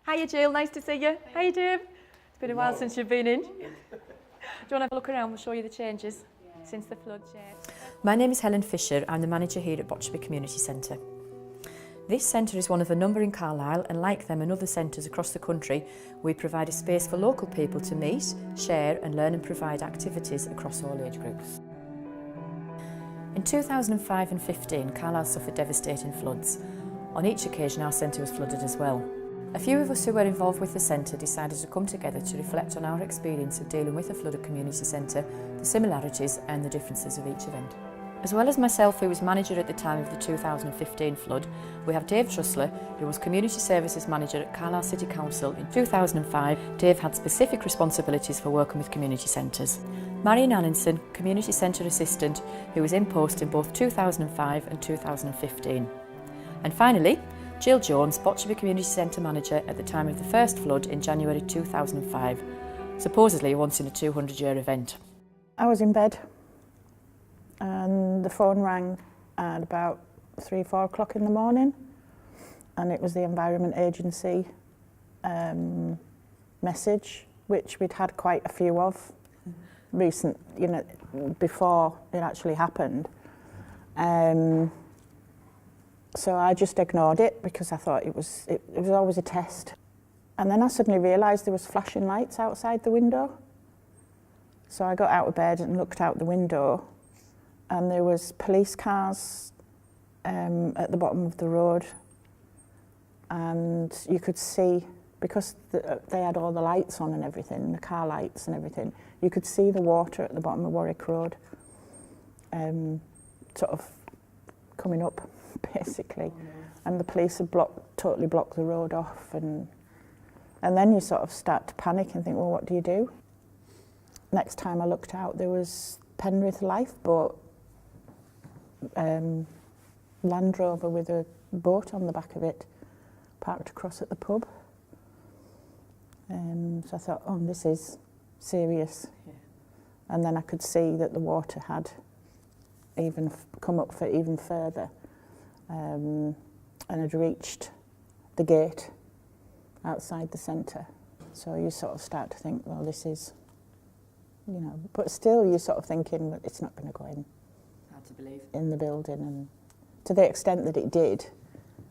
Hiya Jill, nice to see you. Hiya Dave. It's been a while since you've been in. Do you want to have a look around? We'll show you the changes since the flood. My name is Helen Fisher. I'm the manager here at Botcherby Community Centre. This centre is one of a number in Carlisle, and like them and other centres across the country, we provide a space for local people to meet, share and learn and provide activities across all age groups. In 2005 and 15, Carlisle suffered devastating floods. On each occasion our centre was flooded as well. A few of us who were involved with the centre decided to come together to reflect on our experience of dealing with a flooded community centre, the similarities and the differences of each event. As well as myself, who was manager at the time of the 2015 flood, we have Dave Trussler, who was Community Services Manager at Carlisle City Council. In 2005, Dave had specific responsibilities for working with community centres. Marion Allinson, Community Centre Assistant, who was in post in both 2005 and 2015. And finally, Jill Jones, Botcherby Community Centre Manager at the time of the first flood in January 2005, supposedly a once in a 200-year event. I was in bed and the phone rang at about 3-4 o'clock in the morning, and it was the Environment Agency message, which we'd had quite a few of recent, before it actually happened. So I just ignored it because I thought it was always a test. And then I suddenly realised there was flashing lights outside the window. So I got out of bed and looked out the window, and there was police cars at the bottom of the road, and you could see, because they had all the lights on and everything, the car lights and everything, you could see the water at the bottom of Warwick Road, sort of coming up, basically. And the police had totally blocked the road off, and then you sort of start to panic and think, well, what do you do? Next time I looked out, there was Penrith lifeboat, Land Rover with a boat on the back of it, parked across at the pub. So I thought, oh, this is serious. Yeah. And then I could see that the water had even come up for even further, and had reached the gate outside the centre. So you sort of start to think, well, this is, but still you're sort of thinking, well, it's not going to go in. Hard to believe. In the building, and to the extent that it did,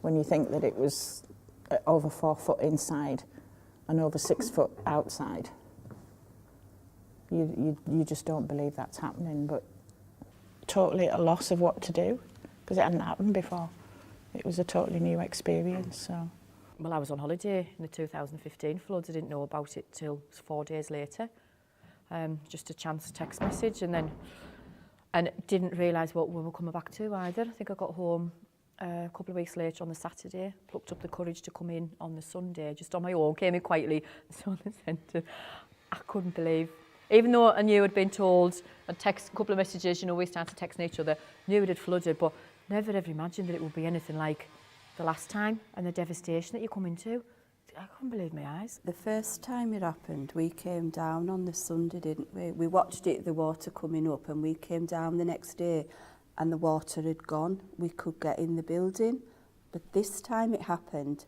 when you think that it was over 4 foot inside and over 6 foot outside, you just don't believe that's happening. But totally at a loss of what to do, because it hadn't happened before. It was a totally new experience. So. Well, I was on holiday in the 2015 floods. I didn't know about it till 4 days later. Just a chance text message, and didn't realise what we were coming back to either. I think I got home a couple of weeks later on the Saturday, plucked up the courage to come in on the Sunday, just on my own, came in quietly, saw the centre. I couldn't believe, even though I knew I'd been told, I'd text a couple of messages, we started texting each other, knew it had flooded, but never ever imagined that it would be anything like the last time and the devastation that you come into. I couldn't believe my eyes. The first time it happened, we came down on the Sunday, didn't we? We watched it, the water coming up, and we came down the next day and the water had gone. We could get in the building. But this time it happened,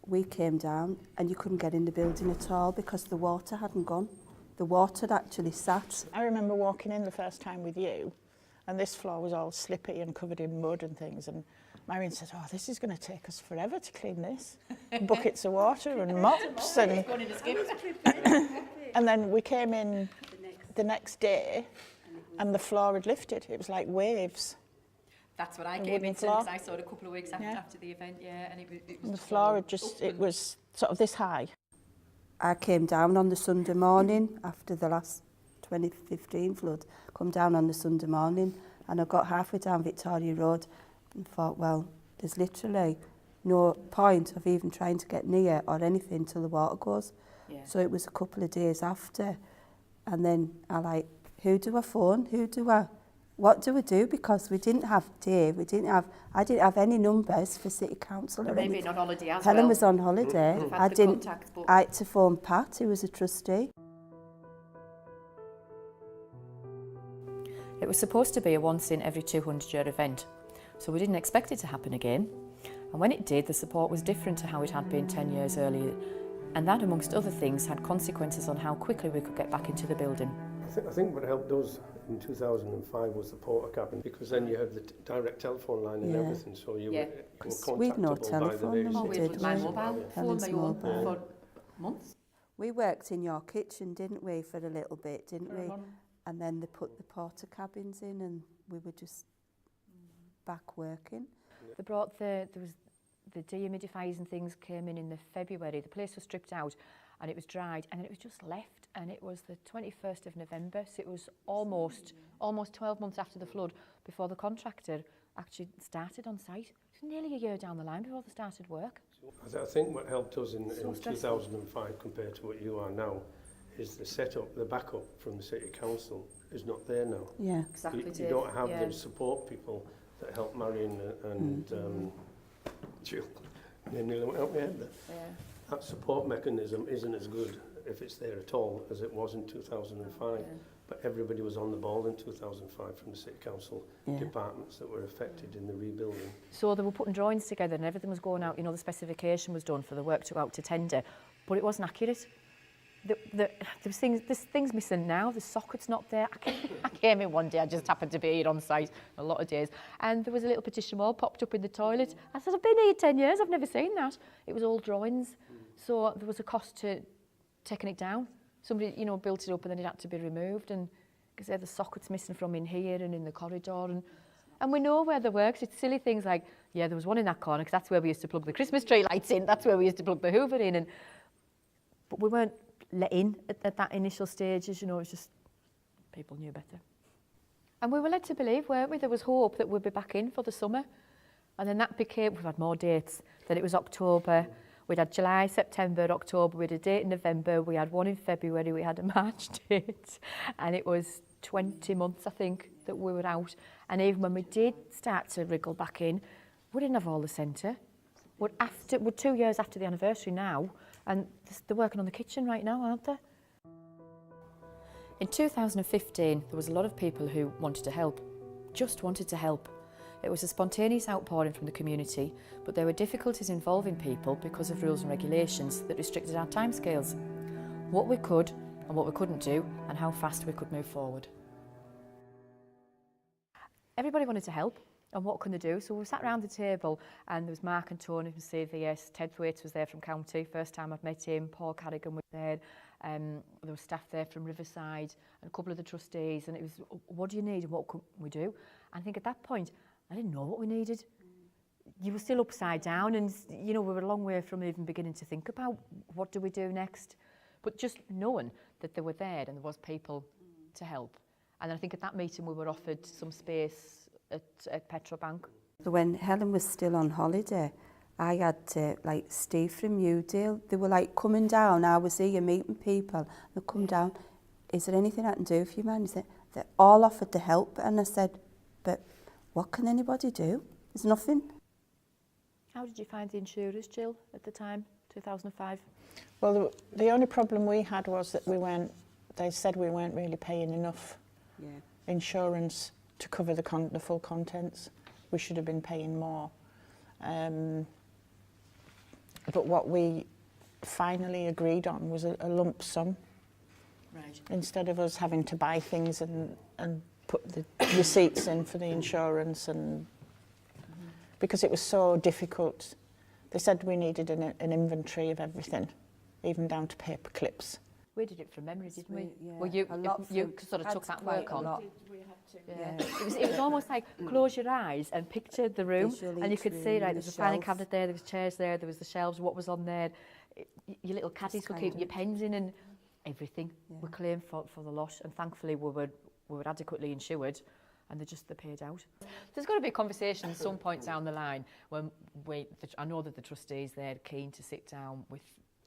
we came down and you couldn't get in the building at all because the water hadn't gone. The water had actually sat. I remember walking in the first time with you, and this floor was all slippy and covered in mud and things, and Marion said, oh, this is going to take us forever to clean this. Buckets of water and mops. And then we came in the next day and the floor had lifted. It was like waves. That's what I came into, because I saw it a couple of weeks after the event, and it was the floor had it was sort of this high. I came down on the Sunday morning after the last 2015 flood, come down on the Sunday morning, and I got halfway down Victoria Road and thought, well, there's literally no point of even trying to get near or anything till the water goes. Yeah. So it was a couple of days after, and then who do I phone? What do we do? Because we didn't have Dave, I didn't have any numbers for City Council. Or maybe on holiday as Helen well. was on holiday. I had to phone Pat, who was a trustee. It was supposed to be a once in every 200-year event, so we didn't expect it to happen again. And when it did, the support was different to how it had been 10 years earlier. And that, amongst other things, had consequences on how quickly we could get back into the building. I think what helped us in 2005 was the porter cabin, because then you had the direct telephone line and everything, so you were contactable we'd no by the telephone various number, We did had we? my mobile phone, my own, mobile. for months. We worked in your kitchen, didn't we, for a little bit, didn't we? And then they put the porter cabins in and we were just back working. They brought there was the dehumidifiers and things came in the February. The place was stripped out and it was dried and it was just left, and it was the 21st of November, so it was almost 12 months after the flood before the contractor actually started on site. It was nearly a year down the line before they started work. I think what helped us in So stressful. 2005 compared to what you are now is the setup, the backup from the City Council is not there now. Yeah. Exactly. You don't have the support people that help Marion and Jill. They nearly went out my head there. Yeah. That support mechanism isn't as good, if it's there at all, as it was in 2005. Yeah. But everybody was on the ball in 2005 from the City Council departments that were affected in the rebuilding. So they were putting drawings together and everything was going out, the specification was done for the work to go out to tender, but it wasn't accurate. There's things missing now, the socket's not there. I came in one day, I just happened to be here on site a lot of days, and there was a little petition wall popped up in the toilet. I said, I've been here 10 years, I've never seen that. It was all drawings. So there was a cost to taking it down. Somebody, built it up and then it had to be removed, and because the socket's missing from in here and in the corridor, and we know where the works. It's silly things like, there was one in that corner because that's where we used to plug the Christmas tree lights in, that's where we used to plug the Hoover in, but we weren't let in at that initial stages, it was just people knew better. And we were led to believe, weren't we, there was hope that we'd be back in for the summer, and then that became, we've had more dates, then it was October. We'd had July, September, October, we had a date in November, we had one in February, we had a March date, and it was 20 months, I think, that we were out. And even when we did start to wriggle back in, we didn't have all the centre. We're 2 years after the anniversary now, and they're working on the kitchen right now, aren't they? In 2015, there was a lot of people who wanted to help, just wanted to help. It was a spontaneous outpouring from the community, but there were difficulties involving people because of rules and regulations that restricted our timescales, what we could and what we couldn't do, and how fast we could move forward. Everybody wanted to help, and what can they do? So we sat around the table, and there was Mark and Tony from CVS, Ted Thwaites was there from County, first time I've met him, Paul Carrigan was there, there was staff there from Riverside, and a couple of the trustees, and it was, what do you need and what can we do? And I think at that point, I didn't know what we needed. You were still upside down, and we were a long way from even beginning to think about what do we do next. But just knowing that they were there and there was people to help. And I think at that meeting we were offered some space at Petrobank. When Helen was still on holiday, I had Steve from Udale. They were coming down. I was here meeting people. They come down. Is there anything I can do for you, man? He said, they all offered to help, and I said, but what can anybody do? There's nothing. How did you find the insurers, Jill, at the time, 2005? Well, the only problem we had was that they said we weren't really paying enough insurance to cover the full contents. We should have been paying more. But what we finally agreed on was a lump sum. Right. Instead of us having to buy things and put the receipts in for the insurance, and because it was so difficult. They said we needed an inventory of everything, even down to paper clips. We did it from memory, didn't we? Yeah. Well, you sort of took that work on. We had to. Yeah. It was almost like close your eyes and picture the room, Visually and you could see, room, there's the a filing shelves. cabinet there, there was chairs there was the shelves, what was on there. Your little caddies were keeping your pens in, and everything were claimed for the loss, and thankfully we were adequately insured, and they paid out. There's got to be a conversation at some point down the line when I know that the trustees, they're keen to sit down with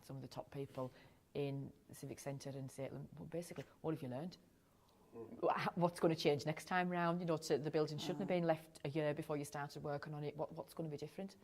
some of the top people in the Civic Centre and say, well, basically, what have you learned? What's going to change next time round? The building shouldn't have been left a year before you started working on it. What's going to be different?